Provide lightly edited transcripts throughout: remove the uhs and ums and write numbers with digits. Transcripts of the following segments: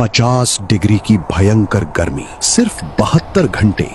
50 degree की भयंकर गर्मी, सिर्फ 72 घंटे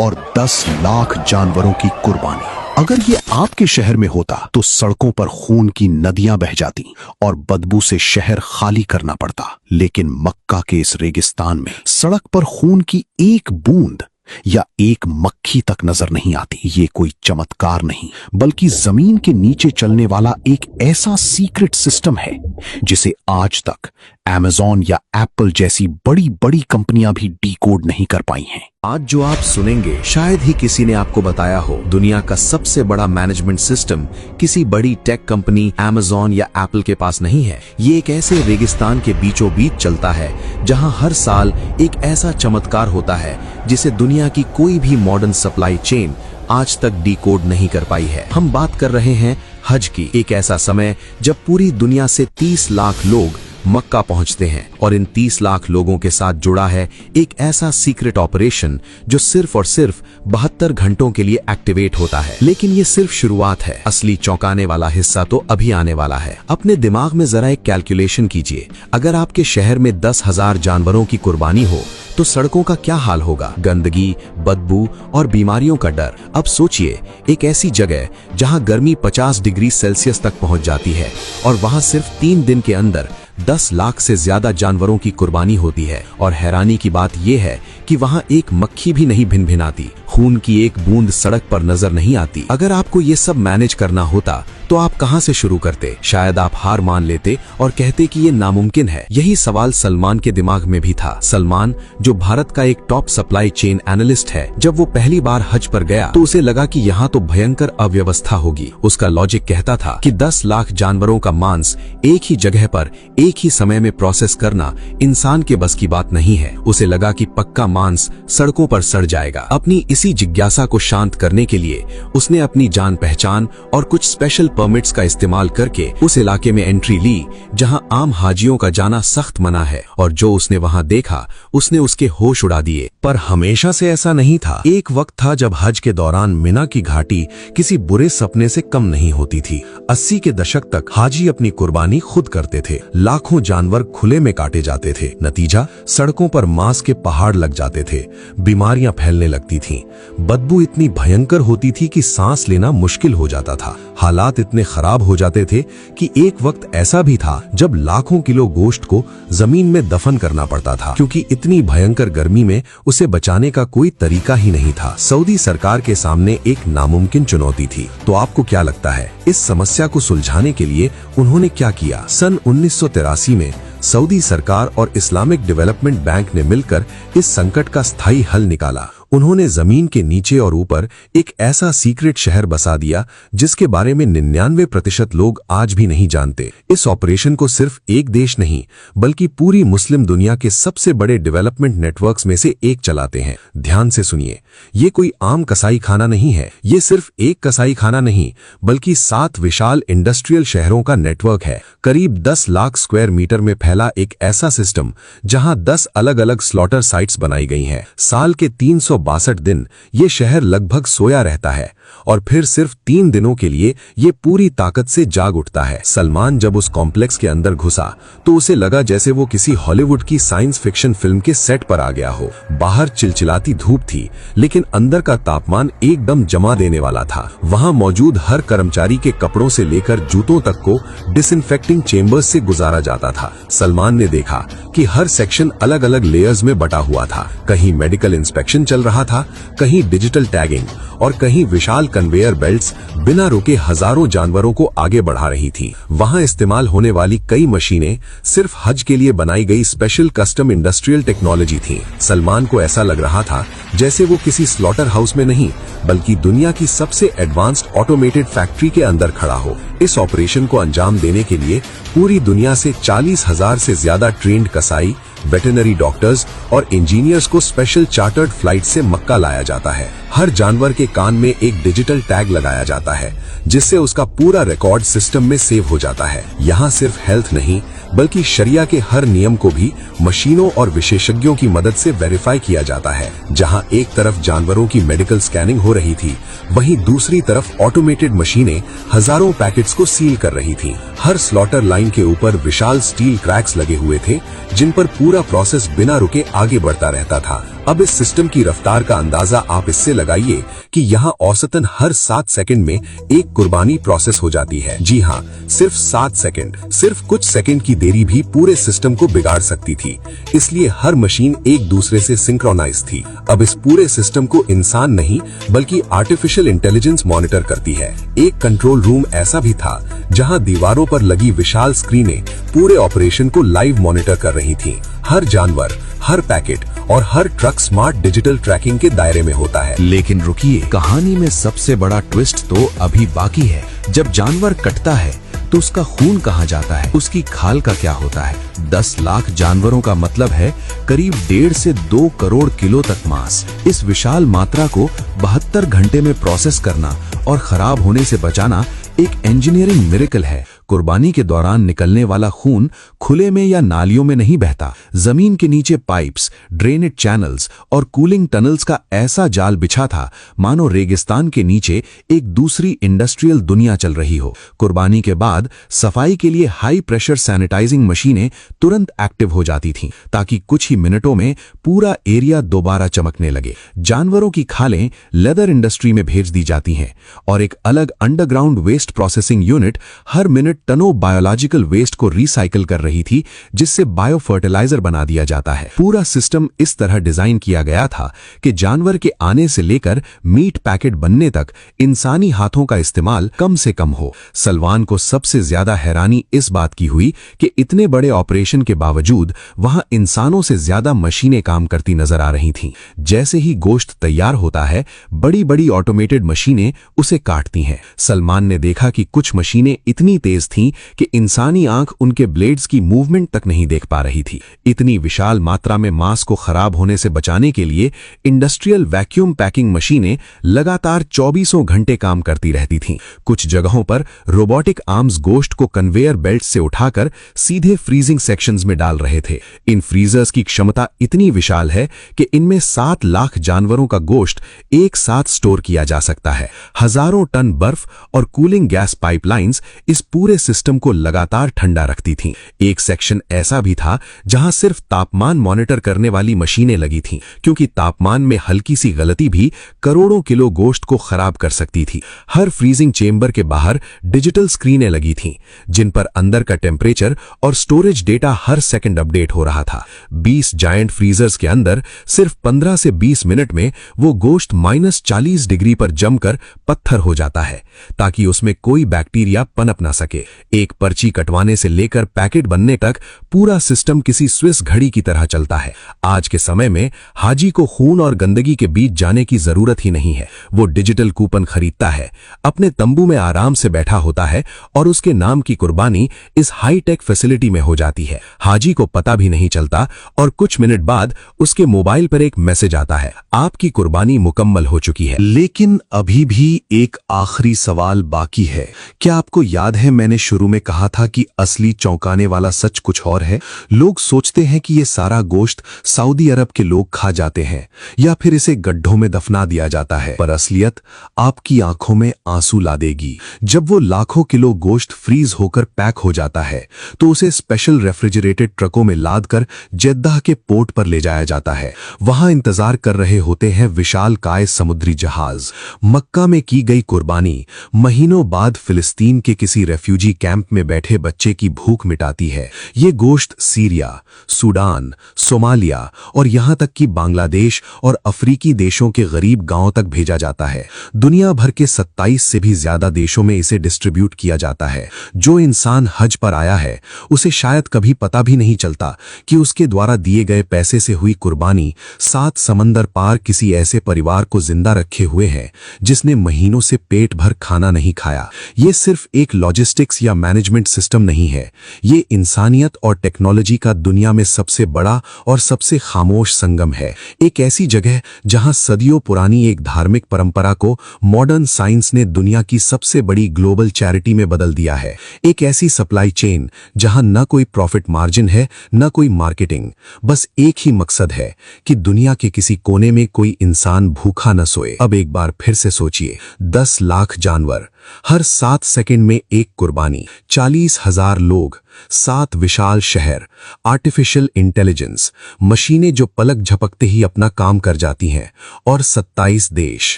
और 10 लाख जानवरों की कुर्बानी। अगर ये आपके शहर में होता तो सड़कों पर खून की नदियां बह जाती और बदबू से शहर खाली करना पड़ता। लेकिन मक्का के इस रेगिस्तान में सड़क पर खून की एक बूंद या एक मक्खी तक नजर नहीं आती। ये कोई चमत्कार नहीं, बल्कि जमीन के नीचे चलने वाला एक ऐसा सीक्रेट सिस्टम है जिसे आज तक अमेज़न या एप्पल जैसी बड़ी बड़ी कंपनियां भी डीकोड नहीं कर पाई हैं। आज जो आप सुनेंगे शायद ही किसी ने आपको बताया हो। दुनिया का सबसे बड़ा मैनेजमेंट सिस्टम किसी बड़ी टेक कंपनी अमेज़न या एप्पल के पास नहीं है। ये एक ऐसे रेगिस्तान के बीचों बीच चलता है जहां हर साल एक ऐसा चमत्कार होता है जिसे दुनिया की कोई भी मॉडर्न सप्लाई चेन आज तक डीकोड नहीं कर पाई है। हम बात कर रहे हैं हज की। एक ऐसा समय जब पूरी दुनिया से 30 लाख लोग मक्का पहुंचते हैं और इन 30 लाख लोगों के साथ जुड़ा है एक ऐसा सीक्रेट ऑपरेशन जो सिर्फ और सिर्फ 72 घंटों के लिए एक्टिवेट होता है। लेकिन ये सिर्फ शुरुआत है, असली चौंकाने वाला हिस्सा तो अभी आने वाला है। अपने दिमाग में जरा एक कैलकुलेशन कीजिए, अगर आपके शहर में 10,000 जानवरों की कुर्बानी हो तो सड़कों का क्या हाल होगा। गंदगी, बदबू और बीमारियों का डर। अब सोचिए, एक ऐसी जगह जहां गर्मी 50 डिग्री सेल्सियस तक पहुंच जाती है और वहां सिर्फ 3 दिन के अंदर 10 लाख से ज्यादा जानवरों की कुर्बानी होती है। और हैरानी की बात यह है कि वहां एक मक्खी भी नहीं भिनभिनाती, खून की एक बूंद सड़क पर नजर नहीं आती। अगर आपको ये सब मैनेज करना होता तो आप कहां से शुरू करते? शायद आप हार मान लेते और कहते कि ये नामुमकिन है। यही सवाल सलमान के दिमाग में भी था। सलमान, जो भारत का एक टॉप सप्लाई चेन एनालिस्ट है, जब वो पहली बार हज पर गया तो उसे लगा कि यहाँ तो भयंकर अव्यवस्था होगी। उसका लॉजिक कहता था कि 10 लाख जानवरों का मांस एक ही जगह पर एक ही समय में प्रोसेस करना इंसान के बस की बात नहीं है। उसे लगा कि पक्का मांस सड़कों पर सड़ जाएगा। अपनी इसी जिज्ञासा को शांत करने के लिए उसने अपनी जान पहचान और कुछ स्पेशल परमिट्स का इस्तेमाल करके उस इलाके में एंट्री ली जहां आम हाजियों का जाना सख्त मना है। और जो उसने वहां देखा उसने उसके होश उड़ा दिए। पर हमेशा से ऐसा नहीं था। एक वक्त था जब हज के दौरान मिना की घाटी किसी बुरे सपने से कम नहीं होती थी। 80 के दशक तक हाजी अपनी कुर्बानी खुद करते थे। लाखों जानवर खुले में काटे जाते थे। नतीजा, सड़कों पर मांस के पहाड़ लग जाते थे, बीमारियां फैलने लगती थीं, बदबू इतनी भयंकर होती थी कि सांस लेना मुश्किल हो जाता था। हालात इतने खराब हो जाते थे कि एक वक्त ऐसा भी था जब लाखों किलो गोश्त को जमीन में दफन करना पड़ता था, क्योंकि इतनी भयंकर गर्मी में उसे बचाने का कोई तरीका ही नहीं था। सऊदी सरकार के सामने एक नामुमकिन चुनौती थी। तो आपको क्या लगता है, इस समस्या को सुलझाने के लिए उन्होंने क्या किया? सन 1983 में सऊदी सरकार और इस्लामिक डेवलपमेंट बैंक ने मिलकर इस संकट का स्थायी हल निकाला। उन्होंने जमीन के नीचे और ऊपर एक ऐसा सीक्रेट शहर बसा दिया जिसके बारे में 99% लोग आज भी नहीं जानते। इस ऑपरेशन को सिर्फ एक देश नहीं बल्कि पूरी मुस्लिम दुनिया के सबसे बड़े डेवलपमेंट नेटवर्क्स में से एक चलाते हैं। ध्यान से सुनिए, ये कोई आम कसाई खाना नहीं है। ये सिर्फ एक कसाई खाना नहीं बल्कि 7 विशाल इंडस्ट्रियल शहरों का नेटवर्क है। करीब 10 लाख स्क्वायर मीटर में फैला एक ऐसा सिस्टम जहां 10 अलग अलग स्लॉटर साइट्स बनाई गई हैं। साल के 362 दिन ये शहर लगभग सोया रहता है और फिर सिर्फ 3 दिनों के लिए ये पूरी ताकत से जाग उठता है। सलमान जब उस कॉम्प्लेक्स के अंदर घुसा तो उसे लगा जैसे वो किसी हॉलीवुड की साइंस फिक्शन फिल्म के सेट पर आ गया हो। बाहर चिलचिलाती धूप थी लेकिन अंदर का तापमान एकदम जमा देने वाला था। वहां मौजूद हर कर्मचारी के कपड़ों से लेकर जूतों तक को डिसइंफेक्टिंग चेंबर्स से गुजारा जाता था। सलमान ने देखा कि हर सेक्शन अलग अलग लेयर्स में बटा हुआ था। कहीं मेडिकल इंस्पेक्शन चल रहा था, कहीं डिजिटल टैगिंग और कहीं विशाल कन्वेयर बेल्ट्स बिना रुके हजारों जानवरों को आगे बढ़ा रही थी। वहां इस्तेमाल होने वाली कई मशीनें सिर्फ हज के लिए बनाई गई स्पेशल कस्टम इंडस्ट्रियल टेक्नोलॉजी थी। सलमान को ऐसा लग रहा था जैसे वो किसी स्लॉटर हाउस में नहीं बल्कि दुनिया की सबसे एडवांस्ड ऑटोमेटेड फैक्ट्री के अंदर खड़ा हो। इस ऑपरेशन को अंजाम देने के लिए पूरी दुनिया से 40,000 से ज्यादा ट्रेंड कसाई, वेटरनरी डॉक्टर्स और इंजीनियर्स को स्पेशल चार्टर्ड फ्लाइट से मक्का लाया जाता है। हर जानवर के कान में एक डिजिटल टैग लगाया जाता है जिससे उसका पूरा रिकॉर्ड सिस्टम में सेव हो जाता है। यहाँ सिर्फ हेल्थ नहीं बल्कि शरिया के हर नियम को भी मशीनों और विशेषज्ञों की मदद से वेरीफाई किया जाता है। जहाँ एक तरफ जानवरों की मेडिकल स्कैनिंग हो रही थी, वहीं दूसरी तरफ ऑटोमेटेड मशीनें हजारों पैकेट्स को सील कर रही थीं। हर स्लॉटर लाइन के ऊपर विशाल स्टील क्रैक्स लगे हुए थे जिन पर पूरे पूरा प्रोसेस बिना रुके आगे बढ़ता रहता था। अब इस सिस्टम की रफ्तार का अंदाजा आप इससे लगाइए कि यहाँ औसतन हर 7 सेकंड में एक कुर्बानी प्रोसेस हो जाती है। जी हाँ, सिर्फ 7 सेकंड, सिर्फ कुछ सेकंड की देरी भी पूरे सिस्टम को बिगाड़ सकती थी। इसलिए हर मशीन एक दूसरे से सिंक्रोनाइज थी। अब इस पूरे सिस्टम को इंसान नहीं बल्कि आर्टिफिशियल इंटेलिजेंस मॉनिटर करती है। एक कंट्रोल रूम ऐसा भी था जहां दीवारों पर लगी विशाल स्क्रीनें पूरे ऑपरेशन को लाइव मॉनिटर कर रही थीं। हर जानवर, हर पैकेट और हर ट्रक स्मार्ट डिजिटल ट्रैकिंग के दायरे में होता है। लेकिन रुकिए, कहानी में सबसे बड़ा ट्विस्ट तो अभी बाकी है। जब जानवर कटता है तो उसका खून कहाँ जाता है, उसकी खाल का क्या होता है? 10 लाख जानवरों का मतलब है करीब 1.5 से 2 करोड़ किलो तक मांस। इस विशाल मात्रा को 72 घंटे में प्रोसेस करना और खराब होने से बचाना एक इंजीनियरिंग मिरेकल है। कुर्बानी के दौरान निकलने वाला खून खुले में या नालियों में नहीं बहता। जमीन के नीचे पाइप्स, ड्रेनेज चैनल्स और कूलिंग टनल्स का ऐसा जाल बिछा था मानो रेगिस्तान के नीचे एक दूसरी इंडस्ट्रियल दुनिया चल रही हो। कुर्बानी के बाद सफाई के लिए हाई प्रेशर सैनिटाइजिंग मशीनें तुरंत एक्टिव हो जाती थीं ताकि कुछ ही मिनटों में पूरा एरिया दोबारा चमकने लगे। जानवरों की खालें लेदर इंडस्ट्री में भेज दी जाती हैं और एक अलग अंडरग्राउंड वेस्ट प्रोसेसिंग यूनिट हर मिनट टनों बायोलॉजिकल वेस्ट को रिसाइकिल कर रही थी, जिससे बायो फर्टिलाइजर बना दिया जाता है। पूरा सिस्टम इस तरह डिजाइन किया गया था कि जानवर के आने से लेकर मीट पैकेट बनने तक इंसानी हाथों का इस्तेमाल कम से कम हो। सलमान को सबसे ज्यादा हैरानी इस बात की हुई कि इतने बड़े ऑपरेशन के बावजूद वहां इंसानों से ज्यादा मशीनें काम करती नजर आ रही थीं। जैसे ही गोश्त तैयार होता है, बड़ी बड़ी ऑटोमेटेड मशीनें उसे काटती हैं। सलमान ने देखा कि कुछ मशीनें इतनी तेज थीं कि इंसानी आंख उनके ब्लेड्स की मूवमेंट तक नहीं देख पा रही थी। इतनी विशाल मात्रा में मांस को खराब होने से बचाने के लिए इंडस्ट्रियल वैक्यूम पैकिंग मशीनें लगातार 24 घंटे काम करती रहती थीं। कुछ जगहों पर रोबोटिक आर्म्स गोश्त को कन्वेयर बेल्ट से उठाकर सीधे फ्रीजिंग सेक्शंस में डाल रहे थे। इन फ्रीजर्स की क्षमता इतनी विशाल है कि इनमें 7 लाख जानवरों का गोश्त एक साथ स्टोर किया जा सकता है। हजारों टन बर्फ और कूलिंग गैस पाइपलाइंस इस पूरे सिस्टम को लगातार ठंडा रखती थीं। एक सेक्शन ऐसा भी था जहां सिर्फ तापमान मॉनिटर करने वाली मशीनें लगी थीं, क्योंकि तापमान में हल्की सी गलती भी करोड़ों किलो गोश्त को खराब कर सकती थी। हर फ्रीजिंग चेंबर के बाहर डिजिटल स्क्रीनें लगी थीं, जिन पर अंदर का टेम्परेचर और स्टोरेज डेटा हर सेकंड अपडेट हो रहा था। 20 जायंट फ्रीजर्स के अंदर सिर्फ 15 से 20 मिनट में वो गोश्त -40 डिग्री पर जमकर पत्थर हो जाता है, ताकि उसमें कोई बैक्टीरिया पनप ना सके। एक पर्ची कटवाने से लेकर पैकेट बनने तक पूरा सिस्टम किसी स्विस घड़ी की तरह चलता है। आज के समय में हाजी को खून और गंदगी के बीच जाने की जरूरत ही नहीं है। वो डिजिटल कूपन खरीदता है, अपने तंबू में आराम से बैठा होता है और उसके नाम की कुर्बानी इस हाईटेक फैसिलिटी में हो जाती है। हाजी को पता भी नहीं चलता और कुछ मिनट बाद उसके मोबाइल पर एक मैसेज आता है, आपकी कुर्बानी मुकम्मल हो चुकी है। लेकिन अभी भी एक आखिरी सवाल बाकी है। क्या आपको याद है मैंने शुरू में कहा था कि असली चौंकाने वाला सच कुछ और है? लोग सोचते हैं कि ये सारा गोश्त सऊदी अरब के लोग खा जाते हैं या फिर इसे गड्ढों में दफना दिया जाता है, पर असलियत आपकी आंखों में आंसू ला देगी। जब वो लाखों किलो गोश्त फ्रीज होकर पैक हो जाता है तो उसे स्पेशल रेफ्रिजरेटेड ट्रकों में लाद कर जेद्दाह के पोर्ट पर ले जाया जाता है। वहां इंतजार कर रहे होते हैं विशाल काय समुद्री जहाज। मक्का में की गई कुर्बानी महीनों बाद फिलिस्तीन के किसी रेफ्यूजी कैंप में बैठे बच्चे की भूख मिटाती है। ये गोश्त सीरिया, सूडान, सोमालिया और यहां तक कि बांग्लादेश और अफ्रीकी देशों के गरीब गांवों तक भेजा जाता है। दुनिया भर के 27 से भी ज्यादा देशों में इसे डिस्ट्रीब्यूट किया जाता है। जो इंसान हज पर आया है उसे शायद कभी पता भी नहीं चलता कि उसके द्वारा दिए गए पैसे से हुई कुर्बानी 7 समंदर पार किसी ऐसे परिवार को जिंदा रखे हुए है जिसने महीनों से पेट भर खाना नहीं खाया। ये सिर्फ एक लॉजिस्टिक्स या मैनेजमेंट सिस्टम नहीं है, ये इंसानियत और टेक्नोलॉजी का दुनिया में सबसे बड़ा और सबसे खामोश संगम है। एक ऐसी जगह जहां सदियों पुरानी एक धार्मिक परंपरा को मॉडर्न साइंस ने दुनिया की सबसे बड़ी ग्लोबल चैरिटी में बदल दिया है। एक ऐसी सप्लाई चेन जहां न कोई प्रॉफिट मार्जिन है न कोई मार्केटिंग, बस एक ही मकसद है कि दुनिया के किसी कोने में कोई इंसान भूखा न सोए। अब एक बार फिर से सोचिए, 10 लाख जानवर, हर 7 सेकंड में एक कुर्बानी, 40,000 लोग, 7 विशाल शहर, आर्टिफिशियल इंटेलिजेंस, मशीनें जो पलक झपकते ही अपना काम कर जाती हैं, और 27 देश।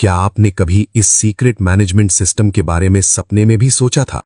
क्या आपने कभी इस सीक्रेट मैनेजमेंट सिस्टम के बारे में सपने में भी सोचा था?